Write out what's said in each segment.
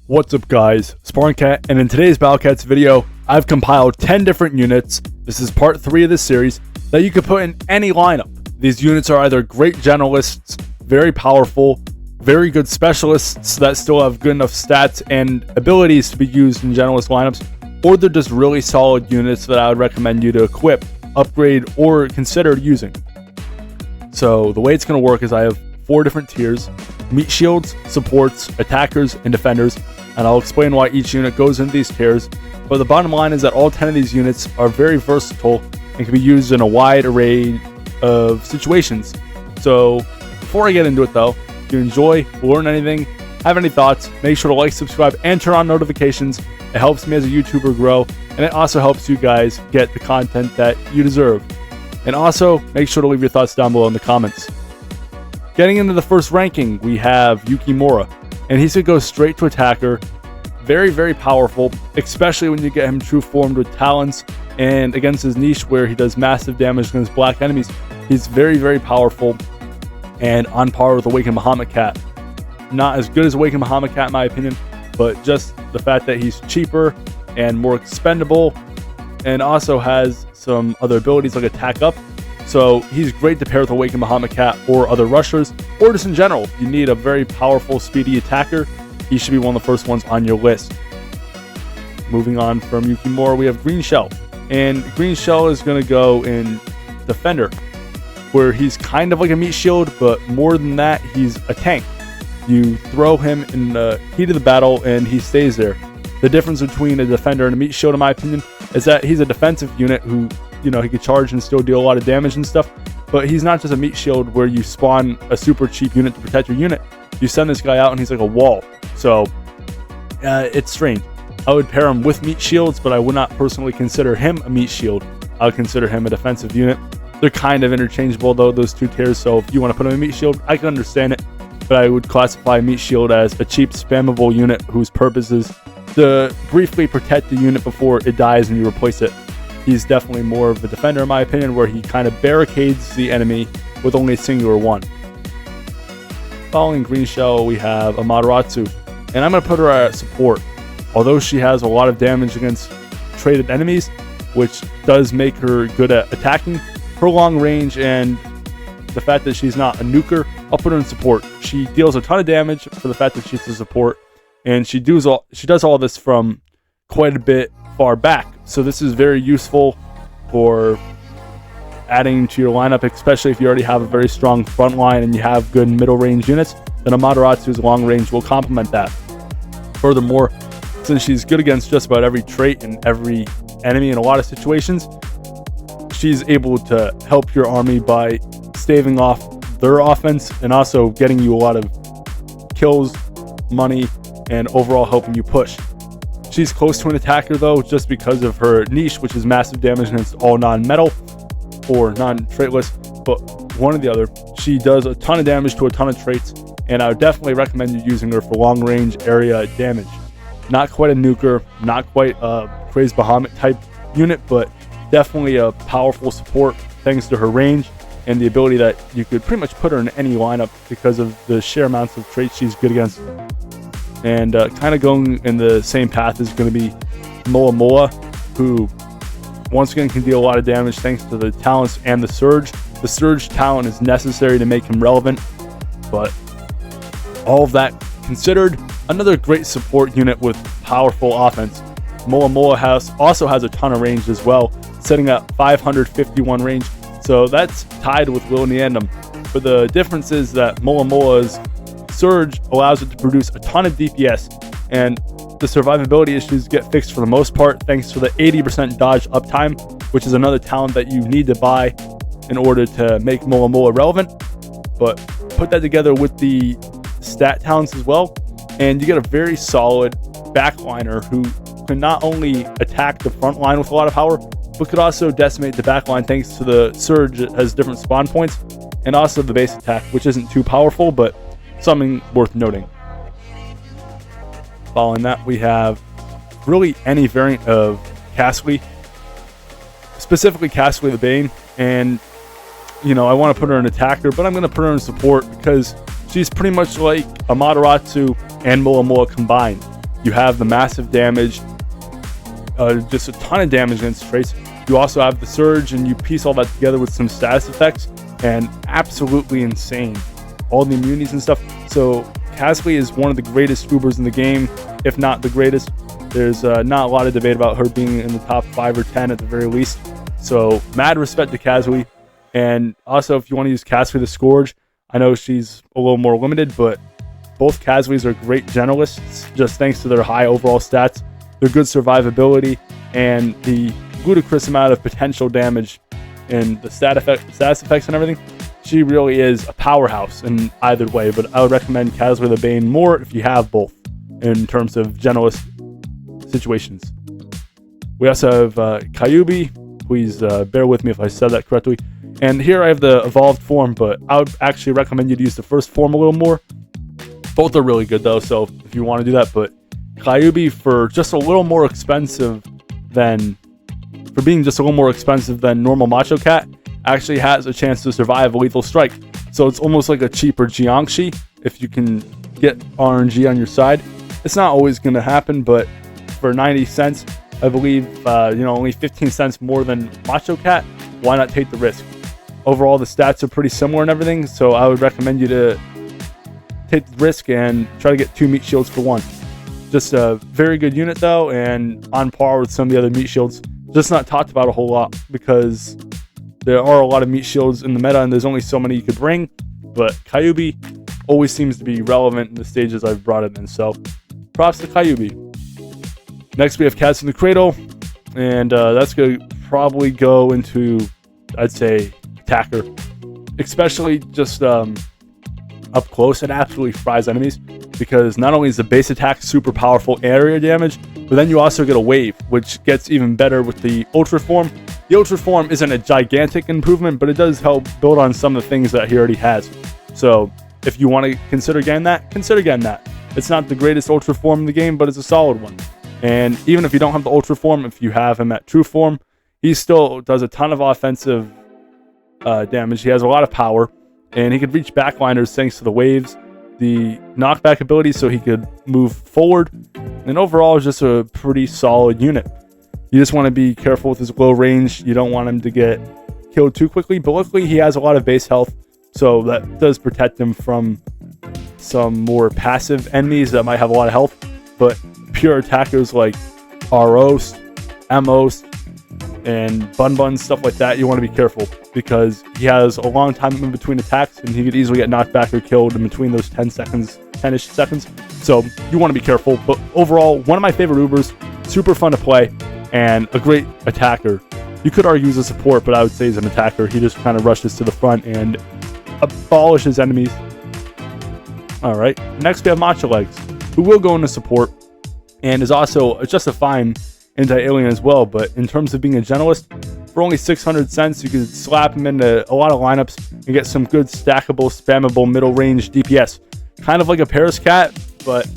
What's up guys, SpartanCat, and in today's BattleCats video, I've compiled 10 different units, this is part 3 of this series, that you could put in any lineup. These units are either great generalists, very powerful, very good specialists that still have good enough stats and abilities to be used in generalist lineups, or they're just really solid units that I would recommend you to equip, upgrade, or consider using. So the way it's going to work is I have 4 different tiers: meat shields, supports, attackers, and defenders, and I'll explain why each unit goes into these tiers. But the bottom line is that all 10 of these units are very versatile and can be used in a wide array of situations. So before I get into it though, if you enjoy, learn anything, have any thoughts, make sure to like, subscribe, and turn on notifications. It helps me as a YouTuber grow, and it also helps you guys get the content that you deserve. And also, make sure to leave your thoughts down below in the comments. Getting into the first ranking, we have Yukimura, and he's going to go straight to attacker. Very, very powerful, especially when you get him true formed with talents and against his niche where he does massive damage against black enemies. He's very, very powerful and on par with Awakened Bahamut Cat. Not as good as Awakened Bahamut Cat in my opinion, but just the fact that he's cheaper and more expendable and also has some other abilities like attack up. So he's great to pair with Awakened Bahamut Cat or other rushers, or just in general. If you need a very powerful, speedy attacker, he should be one of the first ones on your list. Moving on from Yukimura, we have Green Shell. And Green Shell is going to go in Defender, where he's kind of like a meat shield, but more than that, he's a tank. You throw him in the heat of the battle and he stays there. The difference between a defender and a meat shield, in my opinion, is that he's a defensive unit who, he could charge and still deal a lot of damage and stuff, but he's not just a meat shield where you spawn a super cheap unit to protect your unit. You send this guy out and he's like a wall. So it's strange. I would pair him with meat shields, but I would not personally consider him a meat shield. I would consider him a defensive unit. They're kind of interchangeable though, those two tiers, so if you want to put him in meat shield, I can understand it, but I would classify meat shield as a cheap spammable unit whose purpose is to briefly protect the unit before it dies and you replace it. He's definitely more of a defender in my opinion, where he kind of barricades the enemy with only a singular one. Following Green Shell, we have Amaterasu, and I'm going to put her at support. Although she has a lot of damage against traded enemies, which does make her good at attacking, her long range and the fact that she's not a nuker, I'll put her in support. She deals a ton of damage for the fact that she's a support, and she does all this from quite a bit far back. So this is very useful for adding to your lineup, especially if you already have a very strong front line and you have good middle range units, then Amaterasu's long range will complement that. Furthermore, since she's good against just about every trait and every enemy in a lot of situations, she's able to help your army by staving off their offense and also getting you a lot of kills, money, and overall helping you push. She's close to an attacker though, just because of her niche, which is massive damage against all non-metal or non-traitless, but one or the other. She does a ton of damage to a ton of traits, and I would definitely recommend you using her for long range area damage. Not quite a nuker, not quite a Crazed Bahamut type unit, but definitely a powerful support thanks to her range and the ability that you could pretty much put her in any lineup because of the sheer amounts of traits she's good against. And kind of going in the same path is going to be Moa Moa, who once again can deal a lot of damage thanks to the talents and the Surge. The Surge talent is necessary to make him relevant, but all of that considered, another great support unit with powerful offense. Moa Moa also has a ton of range as well, setting up 551 range, so that's tied with Will Niandum. But the difference is that Moa Moa's Surge allows it to produce a ton of DPS, and the survivability issues get fixed for the most part thanks to the 80% dodge uptime, which is another talent that you need to buy in order to make Moa Moa relevant. But put that together with the stat talents as well, and you get a very solid backliner who can not only attack the front line with a lot of power, but could also decimate the backline thanks to the Surge. It has different spawn points, and also the base attack, which isn't too powerful, but something worth noting. Following that, we have really any variant of Castley, specifically Castley the Bane, and I want to put her in attacker, but I'm going to put her in support because she's pretty much like Amaterasu and Moa Moa combined. You have the massive damage, just a ton of damage against traits. You also have the surge, and you piece all that together with some status effects, and absolutely insane. All the immunities and stuff. So Castley is one of the greatest Ubers in the game, if not the greatest. There's not a lot of debate about her being in the top 5 or 10 at the very least. So mad respect to Castley. And also, if you want to use Castley the Scourge, I know she's a little more limited, but both Casleys are great generalists, just thanks to their high overall stats, their good survivability, and the ludicrous amount of potential damage and the status effects and everything. She really is a powerhouse in either way, but I would recommend Castley the Bane more if you have both in terms of generalist situations. We also have Kyuubi. Please bear with me if I said that correctly. And here I have the evolved form, but I would actually recommend you to use the first form a little more. Both are really good though, so if you want to do that, but Kyuubi, for just a little more expensive than, for being just a little more expensive than normal Macho Cat, actually has a chance to survive a lethal strike. So it's almost like a cheaper Jiangshi if you can get RNG on your side. It's not always going to happen, but for 90 cents, I believe, only 15 cents more than Macho Cat, why not take the risk? Overall, the stats are pretty similar and everything, so I would recommend you to take the risk and try to get 2 meat shields for 1. Just a very good unit though, and on par with some of the other meat shields. Just not talked about a whole lot because there are a lot of meat shields in the meta and there's only so many you could bring, but Kyuubi always seems to be relevant in the stages I've brought it in, so props to Kyuubi. Next we have Cats in the Cradle, and that's going to probably go into, I'd say, attacker. Especially just up close, it absolutely fries enemies, because not only is the base attack super powerful area damage, but then you also get a wave, which gets even better with the Ultra Form. The Ultra Form isn't a gigantic improvement, but it does help build on some of the things that he already has. So if you want to consider getting that, consider getting that. It's not the greatest Ultra Form in the game, but it's a solid one. And even if you don't have the Ultra Form, if you have him at True Form, he still does a ton of offensive damage. He has a lot of power, and he could reach backliners thanks to the waves, the knockback ability, so he could move forward. And overall, it's just a pretty solid unit. You just want to be careful with his low range. You don't want him to get killed too quickly, but luckily he has a lot of base health, so that does protect him from some more passive enemies that might have a lot of health. But pure attackers like Aros, Emos, and Bun, stuff like that, you want to be careful, because he has a long time in between attacks, and he could easily get knocked back or killed in between those 10-ish seconds. So you want to be careful. But overall, one of my favorite Ubers, super fun to play, and a great attacker. You could argue he's a support, but I would say he's an attacker. He just kind of rushes to the front and abolishes enemies. Alright, next we have Macho Legs, who will go into support, and is also just a fine anti-alien as well. But in terms of being a generalist, for only 600 cents, you can slap him into a lot of lineups and get some good stackable, spammable, middle range DPS. Kind of like a Paris Cat, but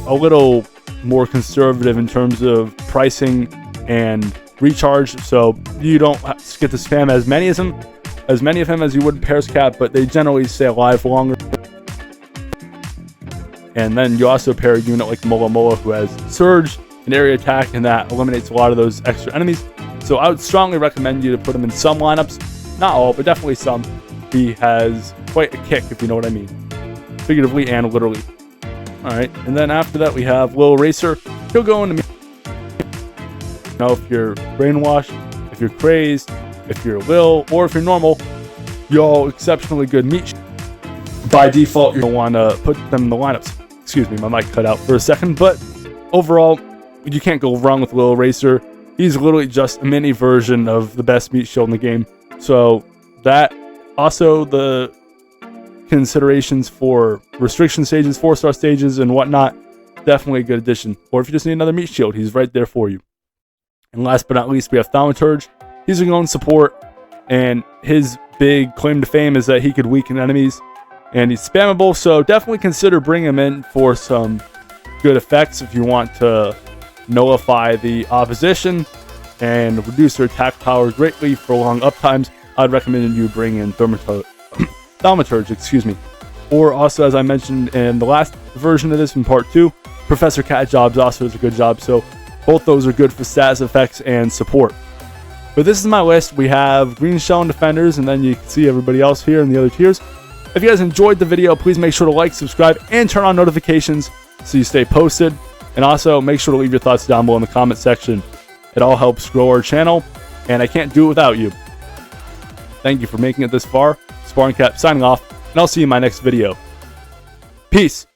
a little more conservative in terms of pricing and recharge. So you don't get to spam as many of him as you would Paris Cat, but they generally stay alive longer. And then you also pair a unit like Mola Mola, who has Surge and area attack, and that eliminates a lot of those extra enemies. So I would strongly recommend you to put him in some lineups. Not all, but definitely some. He has quite a kick, if you know what I mean. Figuratively and literally. Alright, and then after that we have Lil Racer. He'll go into me. You know, if you're brainwashed, if you're crazed, if you're Lil, or if you're normal, you're all exceptionally good meat. By default, you're going to want to put them in the lineups. Excuse me, my mic cut out for a second, but overall, you can't go wrong with Lil Racer. He's literally just a mini version of the best meat shield in the game. So that, also the considerations for restriction stages, 4-star stages, and whatnot, definitely a good addition. Or if you just need another meat shield, he's right there for you. And last but not least, we have Thaumaturge. He's a known support, and his big claim to fame is that he could weaken enemies, and he's spammable, so definitely consider bringing him in for some good effects if you want to nullify the opposition and reduce their attack power greatly for long uptimes. I'd recommend you bring in Thaumaturge, excuse me. Or also, as I mentioned in the last version of this in part 2, Professor Cat Jobs also does a good job, so both those are good for status effects and support. But this is my list. We have Green Shell and Defenders, and then you can see everybody else here in the other tiers. If you guys enjoyed the video, please make sure to like, subscribe, and turn on notifications so you stay posted. And also, make sure to leave your thoughts down below in the comment section. It all helps grow our channel, and I can't do it without you. Thank you for making it this far. Spartan Cat signing off, and I'll see you in my next video. Peace.